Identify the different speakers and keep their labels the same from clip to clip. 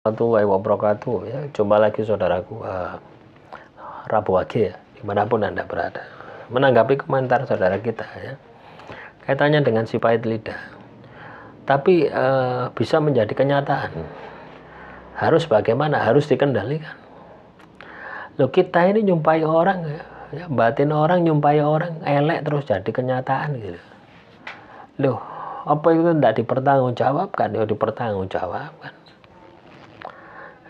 Speaker 1: warahmatullahi wabarakatuh ya. Jumpa lagi saudaraku Rabu Wage ya, dimanapun Anda berada. Menanggapi komentar saudara kita ya, kaitannya dengan si pahit lidah. Tapi bisa menjadi kenyataan. Harus bagaimana? Harus dikendalikan. Loh, kita ini nyumpai orang ya, batin orang, nyumpai orang elek terus jadi kenyataan gitu. Loh, apa itu tidak dipertanggungjawabkan? Ya dipertanggungjawabkan.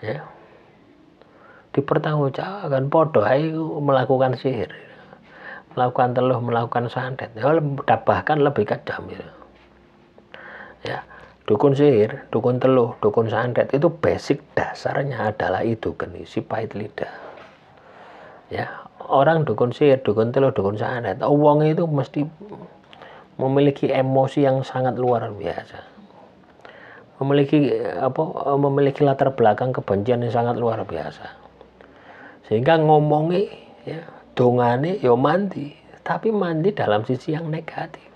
Speaker 1: Ya, dipertanggungjawabkan. Podo ayo melakukan sihir, melakukan teluh, melakukan santet, ya, bahkan lebih kejam gitu. Ya, dukun sihir, dukun teluh, dukun santet itu basic dasarnya adalah itu geni, si pahit lidah. Ya, orang dukun sihir, dukun teluh, dukun santet, wong itu mesti memiliki emosi yang sangat luar biasa. Memiliki latar belakang kebencian yang sangat luar biasa, sehingga ngomongi ya, dongane yo mandi, tapi mandi dalam sisi yang negatif.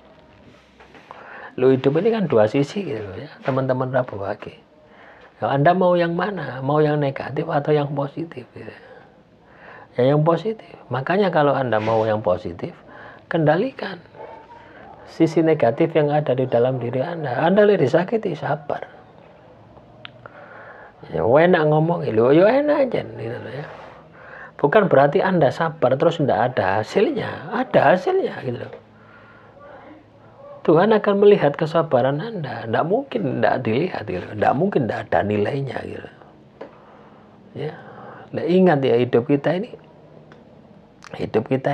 Speaker 1: Lo hidup ini kan dua sisi gitu ya, teman-teman Rabu Wage. Ya, Anda mau yang mana? Mau yang negatif atau yang positif gitu. Ya yang positif. Makanya kalau Anda mau yang positif, kendalikan sisi negatif yang ada di dalam diri Anda. Anda lagi disakiti, sabar. Ya enak ngomong, lo ya enak aja gitu ya. Bukan berarti Anda sabar terus tidak ada hasilnya. Ada hasilnya gitu. Tuhan akan melihat kesabaran Anda. Tidak mungkin tidak dilihat gitu. Tidak mungkin tidak ada nilainya gitu. Ya. Nah, ingat ya, hidup kita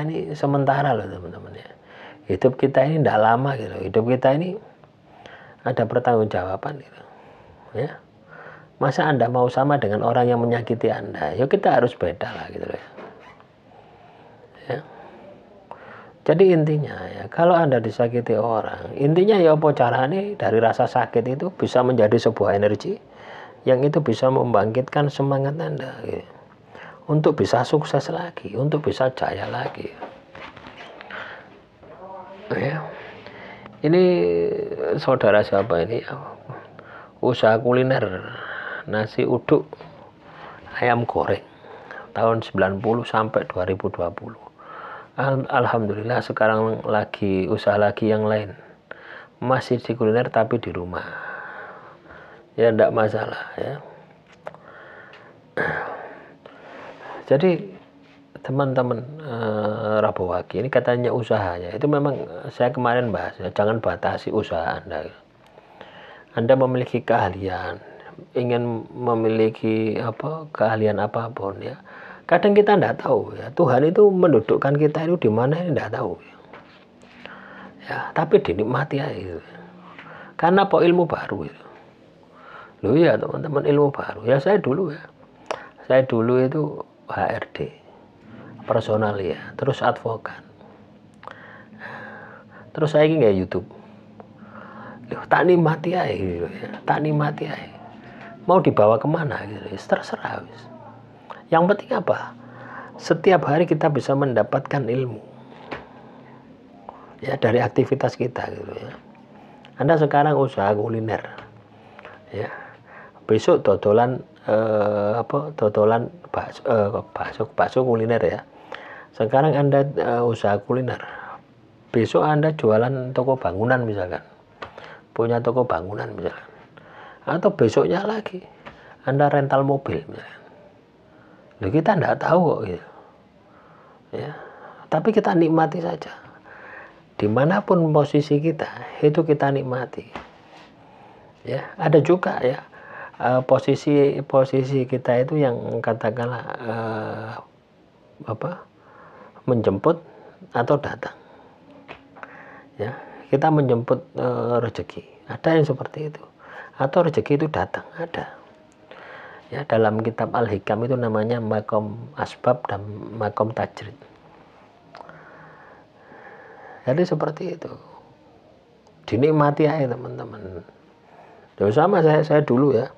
Speaker 1: ini sementara loh teman-teman ya. Hidup kita ini tidak lama gitu. Hidup kita ini ada pertanggungjawaban gitu. Ya. Masa Anda mau sama dengan orang yang menyakiti Anda? Ya kita harus beda lah gitu ya. Ya. Jadi intinya ya, kalau Anda disakiti orang, intinya ya apa caranya dari rasa sakit itu bisa menjadi sebuah energi yang itu bisa membangkitkan semangat Anda gitu. Untuk bisa sukses lagi, untuk bisa jaya lagi. Ya. Ini saudara siapa ini? Usaha kuliner nasi uduk ayam goreng tahun 90 sampai 2020. Alhamdulillah sekarang lagi usaha lagi yang lain. Masih di kuliner tapi di rumah. Ya enggak masalah ya. Jadi teman-teman Rabu Wage ini katanya usahanya itu memang saya kemarin bahas ya, jangan batasi usaha Anda. Anda memiliki keahlian, ingin memiliki keahlian apapun ya. Kadang kita tidak tahu ya, Tuhan itu mendudukkan kita itu di mana ini tidak tahu ya. Ya, tapi dinikmati aja gitu. Karena ilmu baru itu. Loh ya teman-teman, ilmu baru. Ya saya dulu itu HRD, personalia, terus advokat. Terus saya ini nggak YouTube. Loh, tak nikmati aja gitu ya. Tak nikmati aja. Mau dibawa kemana gitu, terserah. Yang penting apa? Setiap hari kita bisa mendapatkan ilmu. Ya dari aktivitas kita gitu ya. Anda sekarang usaha kuliner. Ya. Besok dodolan bakso kuliner ya. Sekarang Anda usaha kuliner. Besok Anda jualan toko bangunan misalkan. Punya toko bangunan misalkan. Atau besoknya lagi Anda rental mobil misalkan. Loh, kita tidak tahu kok gitu. Ya. Tapi kita nikmati saja. Dimanapun posisi kita, itu kita nikmati. Ya, ada juga ya posisi kita itu yang katakanlah menjemput atau datang. Ya, kita menjemput rezeki. Ada yang seperti itu. Atau rezeki itu datang, ada. Ya, dalam kitab Al-Hikam itu namanya makom asbab dan makom tajrid. Jadi seperti itu. Dinikmati aja teman-teman. Sama saya dulu ya.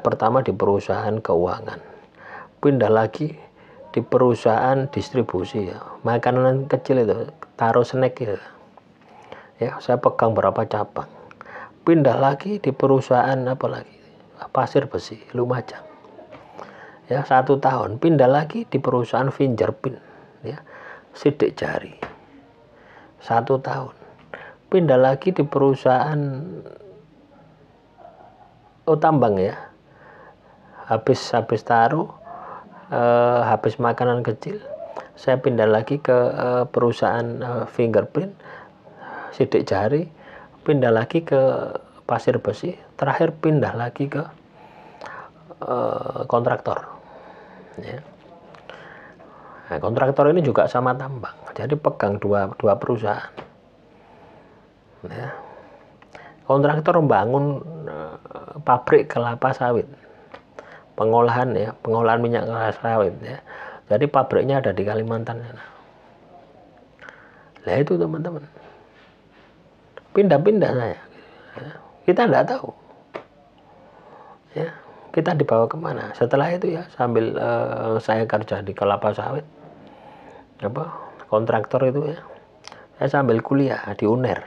Speaker 1: Pertama di perusahaan keuangan. Pindah lagi di perusahaan distribusi ya. Makanan kecil itu, taruh snack gitu. Ya, saya pegang berapa cabang. Pindah lagi di perusahaan apa lagi? Pasir Besi, Lumajang. Ya, 1 tahun. Pindah lagi di perusahaan fingerprint, ya, sidik jari. 1 tahun. Pindah lagi di perusahaan tambang, ya. Habis taruh, habis makanan kecil, saya pindah lagi ke perusahaan fingerprint, sidik jari, pindah lagi ke Pasir Besi, terakhir pindah lagi ke kontraktor. Ya. Nah, kontraktor ini juga sama tambang, jadi pegang dua perusahaan. Ya. Kontraktor membangun pabrik kelapa sawit, pengolahan minyak kelapa sawit, ya. Jadi pabriknya ada di Kalimantan. Nah itu teman-teman, pindah-pindah saya. Ya. Kita tidak tahu. Ya. Kita dibawa kemana? Setelah itu ya, sambil saya kerja di kelapa sawit, kontraktor itu ya, saya sambil kuliah di UNER,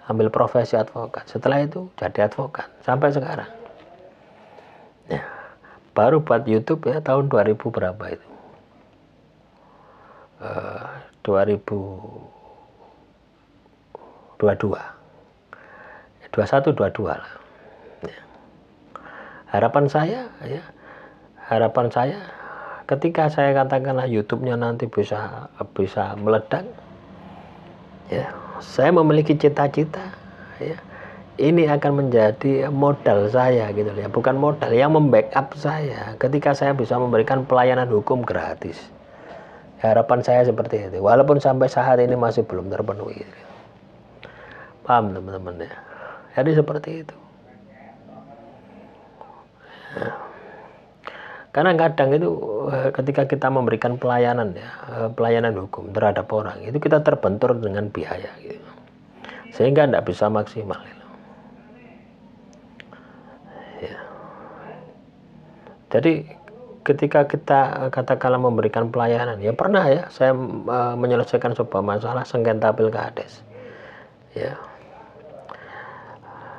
Speaker 1: ambil profesi advokat. Setelah itu jadi advokat sampai sekarang. Ya, baru buat YouTube ya tahun 2000 berapa itu? 2022, 21, 22 lah. Harapan saya ketika saya katakanlah YouTube-nya nanti bisa meledak, ya, saya memiliki cita-cita, ya, ini akan menjadi modal saya gitu ya, bukan modal yang membackup saya ketika saya bisa memberikan pelayanan hukum gratis. Harapan saya seperti itu, walaupun sampai saat ini masih belum terpenuhi. Paham teman-teman ya? Jadi seperti itu. Karena kadang itu ketika kita memberikan pelayanan hukum terhadap orang, itu kita terbentur dengan biaya gitu. Sehingga tidak bisa maksimal gitu. Ya. Jadi ketika kita katakanlah memberikan pelayanan, ya pernah ya saya menyelesaikan sebuah masalah sengketa Pilkades. Ya.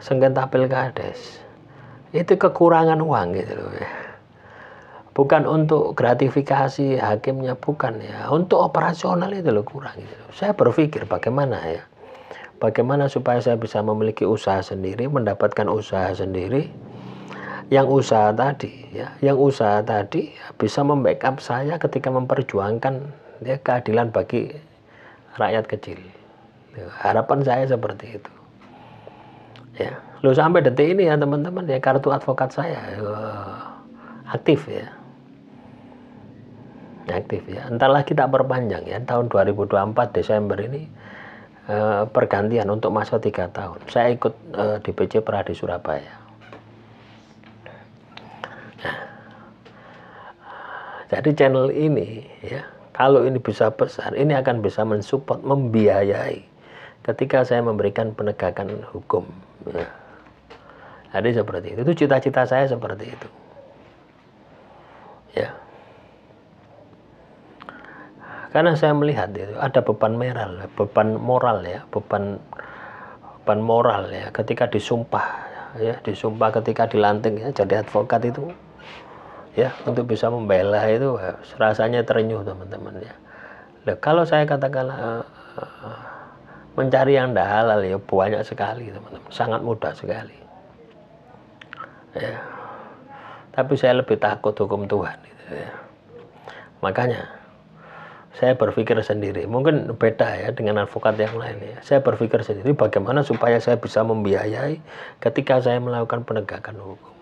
Speaker 1: Sengketa Pilkades itu kekurangan uang gitu loh ya. Bukan untuk gratifikasi hakimnya, bukan ya. Untuk operasional itu loh kurang gitu. Saya berpikir bagaimana supaya saya bisa memiliki usaha sendiri, mendapatkan usaha sendiri. Yang usaha tadi bisa membackup saya ketika memperjuangkan ya keadilan bagi rakyat kecil. Harapan saya seperti itu. Ya, lo sampai detik ini ya teman-teman ya, kartu advokat saya aktif ya. Entar lagi tak perpanjang ya, tahun 2024 Desember ini pergantian untuk masa 3 tahun. Saya ikut DPC Pradi Surabaya. Nah, jadi channel ini ya, kalau ini bisa besar, ini akan bisa mensupport, membiayai ketika saya memberikan penegakan hukum. Ya. Jadi seperti itu cita-cita saya seperti itu. Ya. Karena saya melihat itu ada beban moral ya ketika disumpah ketika dilantik ya jadi advokat itu ya, untuk bisa membela itu rasanya terenyuh teman-teman ya. Nah, kalau saya katakanlah mencari yang tidak halal ya banyak sekali teman-teman, sangat mudah sekali ya. Tapi saya lebih takut hukum Tuhan gitu, ya. Makanya saya berpikir sendiri, mungkin beda ya dengan advokat yang lain ya. Saya berpikir sendiri bagaimana supaya saya bisa membiayai ketika saya melakukan penegakan hukum.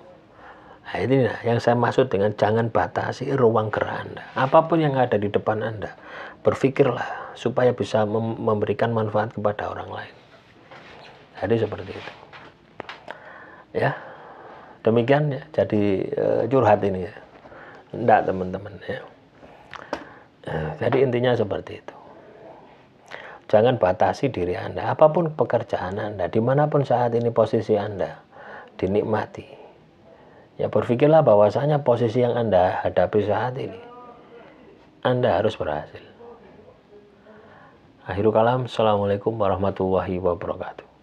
Speaker 1: Nah, ini yang saya maksud dengan jangan batasi ruang gerak Anda. Apapun yang ada di depan Anda, berpikirlah supaya bisa memberikan manfaat kepada orang lain. Jadi seperti itu. Ya, demikian ya. Jadi curhat ini ya. Enggak teman-teman ya. Jadi intinya seperti itu. Jangan batasi diri Anda. Apapun pekerjaan Anda, dimanapun saat ini posisi Anda, dinikmati. Ya berpikirlah bahwasanya posisi yang Anda hadapi saat ini, Anda harus berhasil. Akhirul kalam. Assalamualaikum warahmatullahi wabarakatuh.